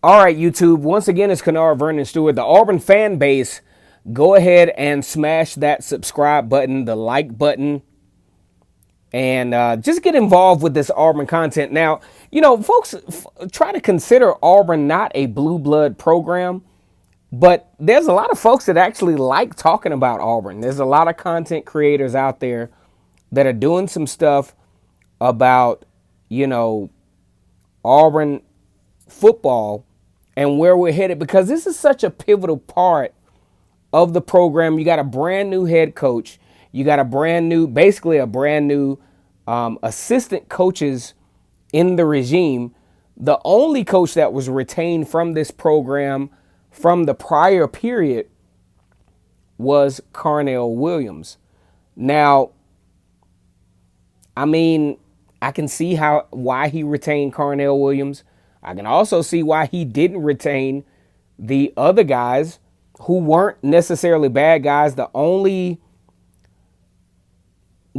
All right, YouTube. Once again, it's Kennard Vernon Stewart. The Auburn fan base, go ahead and smash that subscribe button, the like button, and just get involved with this Auburn content. Now, folks try to consider Auburn not a blue blood program, but there's a lot of folks that actually like talking about Auburn. There's a lot of content creators out there that are doing some stuff about, Auburn football and where we're headed, because this is such a pivotal part of the program. You got a brand new head coach. You got basically a brand new assistant coaches in the regime. The only coach that was retained from this program from the prior period was Carnell Williams. Now, I can see why he retained Carnell Williams. I can also see why he didn't retain the other guys who weren't necessarily bad guys. The only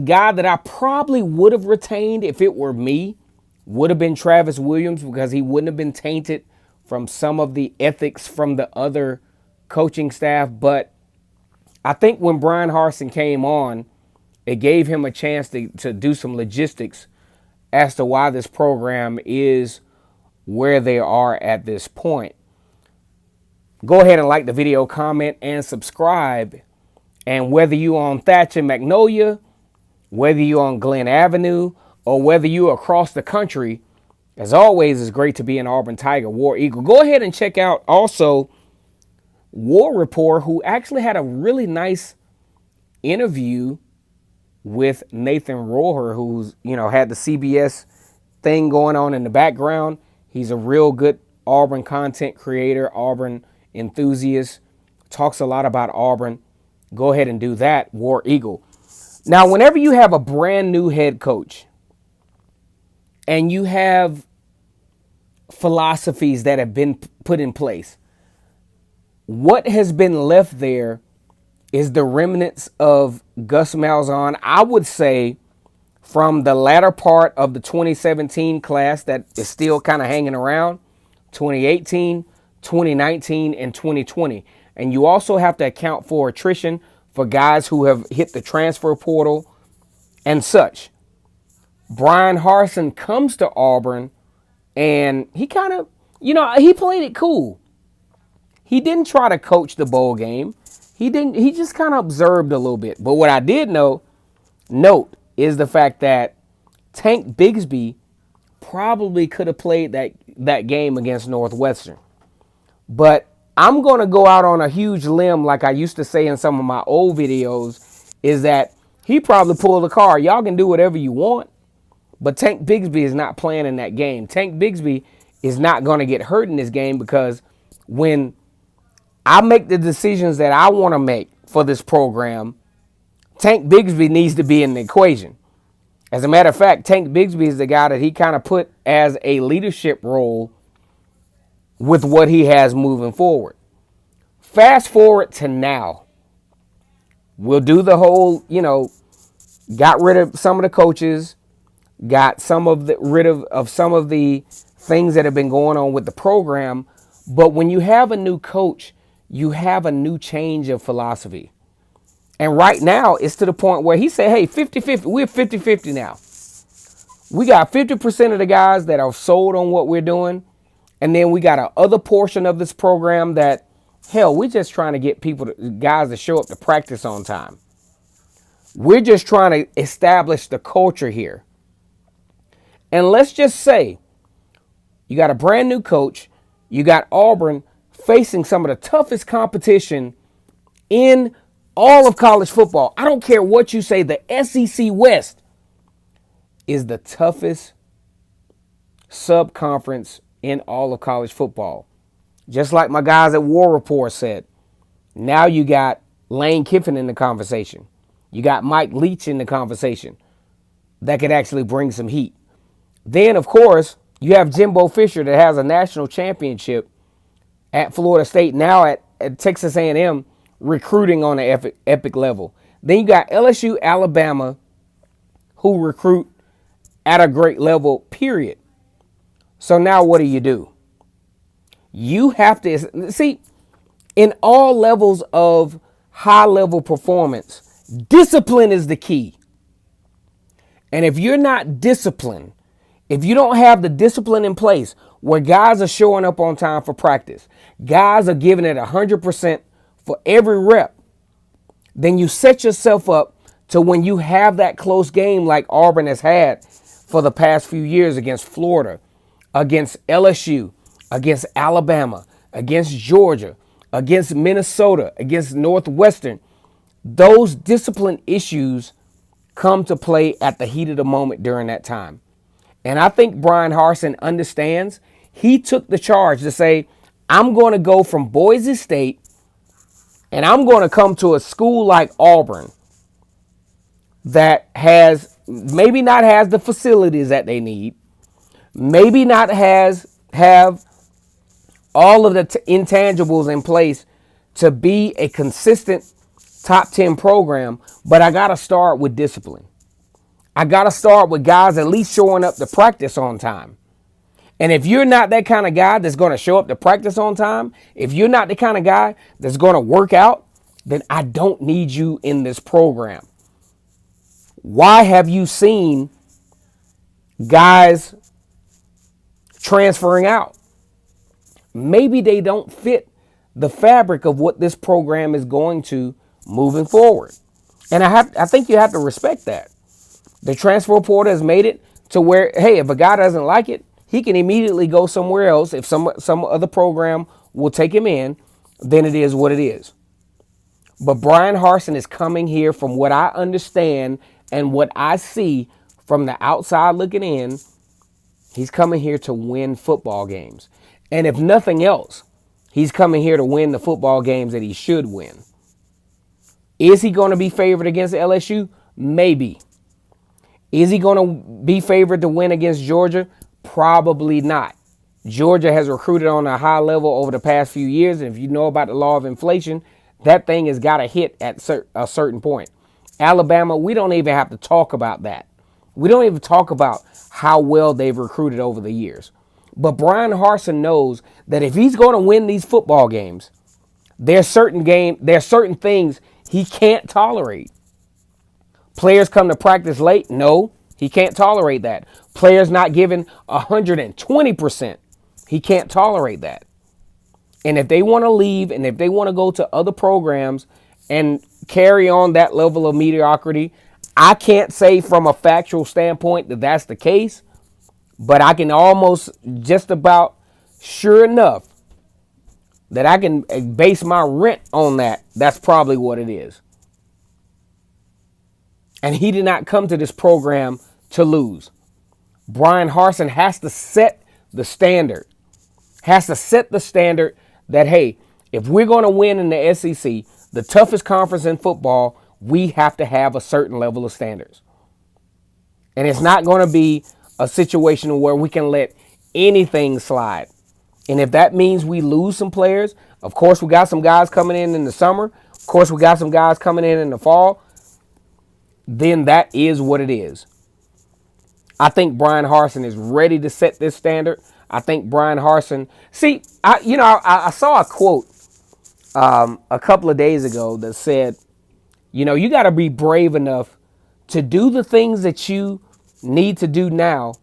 guy that I probably would have retained if it were me would have been Travis Williams, because he wouldn't have been tainted from some of the ethics from the other coaching staff. But I think when Bryan Harsin came on, it gave him a chance to do some logistics as to why this program is where they are at this point. Go ahead and like the video, comment, and subscribe. And whether you on Thatcher Magnolia, whether you on Glen Avenue, or whether you across the country, as always, it's great to be an Auburn Tiger, War Eagle. Go ahead and check out also War Report, who actually had a really nice interview with Nathan Roher, who's, had the CBS thing going on in the background. He's a real good Auburn content creator, Auburn enthusiast, talks a lot about Auburn. Go ahead and do that, War Eagle. Now, whenever you have a brand new head coach and you have philosophies that have been put in place, what has been left there is the remnants of Gus Malzahn, I would say, from the latter part of the 2017 class that is still kind of hanging around, 2018, 2019, and 2020. And you also have to account for attrition for guys who have hit the transfer portal and such. Bryan Harsin comes to Auburn, and he kind of, he played it cool. He didn't try to coach the bowl game. He just kind of observed a little bit. But what I did note is the fact that Tank Bigsby probably could have played that game against Northwestern. But I'm going to go out on a huge limb, like I used to say in some of my old videos, is that he probably pulled the card. Y'all can do whatever you want, but Tank Bigsby is not playing in that game. Tank Bigsby is not going to get hurt in this game, because when I make the decisions that I want to make for this program, Tank Bigsby needs to be in the equation. As a matter of fact, Tank Bigsby is the guy that he kind of put as a leadership role with what he has moving forward. Fast forward to now. We'll do the whole, got rid of some of the coaches, got rid of some of the things that have been going on with the program. But when you have a new coach, you have a new change of philosophy. And right now, it's to the point where he said, hey, 50-50, we're 50-50 now. We got 50% of the guys that are sold on what we're doing. And then we got a other portion of this program that, hell, we're just trying to get guys to show up to practice on time. We're just trying to establish the culture here. And let's just say you got a brand new coach. You got Auburn facing some of the toughest competition in all of college football. I don't care what you say. The SEC West is the toughest sub-conference in all of college football. Just like my guys at War Report said, now you got Lane Kiffin in the conversation. You got Mike Leach in the conversation that could actually bring some heat. Then, of course, you have Jimbo Fisher that has a national championship at Florida State, now at Texas A&M, recruiting on an epic level. Then you got LSU, Alabama, who recruit at a great level, period. So now what do? You have to see in all levels of high level performance, discipline is the key. And if you're not disciplined, if you don't have the discipline in place where guys are showing up on time for practice, guys are giving it 100% for every rep, then you set yourself up to when you have that close game like Auburn has had for the past few years against Florida, against LSU, against Alabama, against Georgia, against Minnesota, against Northwestern. Those discipline issues come to play at the heat of the moment during that time. And I think Bryan Harsin understands. He took the charge to say, I'm going to go from Boise State and I'm going to come to a school like Auburn that has maybe not has the facilities that they need, maybe not have all of the intangibles in place to be a consistent top 10 program, but I got to start with discipline. I got to start with guys at least showing up to practice on time. And if you're not that kind of guy that's going to show up to practice on time, if you're not the kind of guy that's going to work out, then I don't need you in this program. Why have you seen guys transferring out? Maybe they don't fit the fabric of what this program is going to moving forward. And I think you have to respect that. The transfer portal has made it to where, hey, if a guy doesn't like it, he can immediately go somewhere else. If some other program will take him in, then it is what it is. But Bryan Harsin is coming here, from what I understand and what I see from the outside looking in, he's coming here to win football games. And if nothing else, he's coming here to win the football games that he should win. Is he going to be favored against LSU? Maybe. Is he going to be favored to win against Georgia? Probably not. Georgia has recruited on a high level over the past few years. And if you know about the law of inflation, that thing has got to hit at a certain point. Alabama, we don't even have to talk about that. We don't even talk about how well they've recruited over the years. But Bryan Harsin knows that if he's going to win these football games, there's certain things he can't tolerate. Players come to practice late? No, he can't tolerate that. Players not giving 120%. He can't tolerate that. And if they want to leave and if they want to go to other programs and carry on that level of mediocrity, I can't say from a factual standpoint that that's the case, but I can almost just about sure enough that I can base my rent on that. That's probably what it is. And he did not come to this program to lose. Bryan Harsin has to set the standard. Has to set the standard that, hey, if we're going to win in the SEC, the toughest conference in football, we have to have a certain level of standards. And it's not going to be a situation where we can let anything slide. And if that means we lose some players, of course we got some guys coming in the summer. Of course we got some guys coming in the fall. Then that is what it is. I think Bryan Harsin is ready to set this standard. I think Bryan Harsin. See, I saw a quote a couple of days ago that said, you got to be brave enough to do the things that you need to do now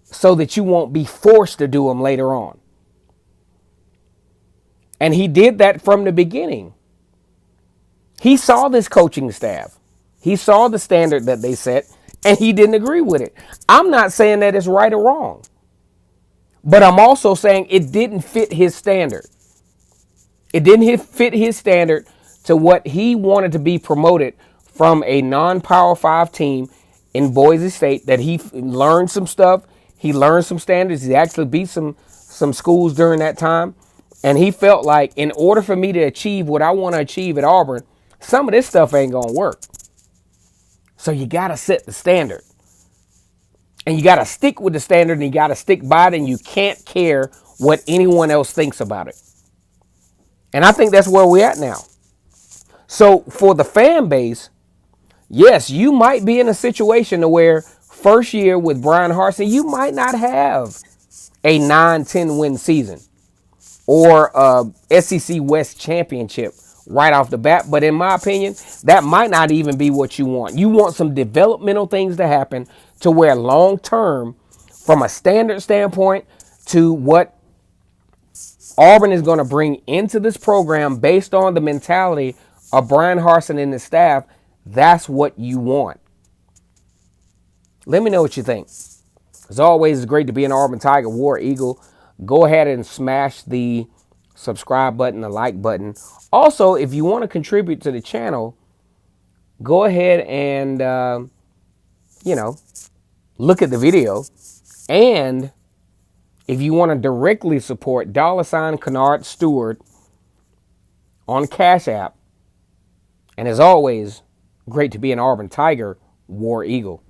so that you won't be forced to do them later on. And he did that from the beginning. He saw this coaching staff. He saw the standard that they set, and he didn't agree with it. I'm not saying that it's right or wrong, but I'm also saying it didn't fit his standard. It didn't fit his standard to what he wanted to be promoted from a non-Power 5 team in Boise State, that he learned some stuff. He learned some standards. He actually beat some schools during that time. And he felt like in order for me to achieve what I want to achieve at Auburn, some of this stuff ain't going to work. So you got to set the standard. And you got to stick with the standard, and you got to stick by it, and you can't care what anyone else thinks about it. And I think that's where we're at now. So for the fan base, yes, you might be in a situation where first year with Bryan Harsin, you might not have a 9-10 win season. or SEC West championship right off the bat. But in my opinion, that might not even be what you want. You want some developmental things to happen to where long term, from a standard standpoint to what Auburn is going to bring into this program based on the mentality of Bryan Harsin and his staff, that's what you want. Let me know what you think. As always, it's great to be an Auburn Tiger, War Eagle. Go ahead and smash the subscribe button, the like button. Also, if you want to contribute to the channel, go ahead and, look at the video. And if you want to directly support $ Kennard Stewart on Cash App. And as always, great to be an Auburn Tiger, War Eagle.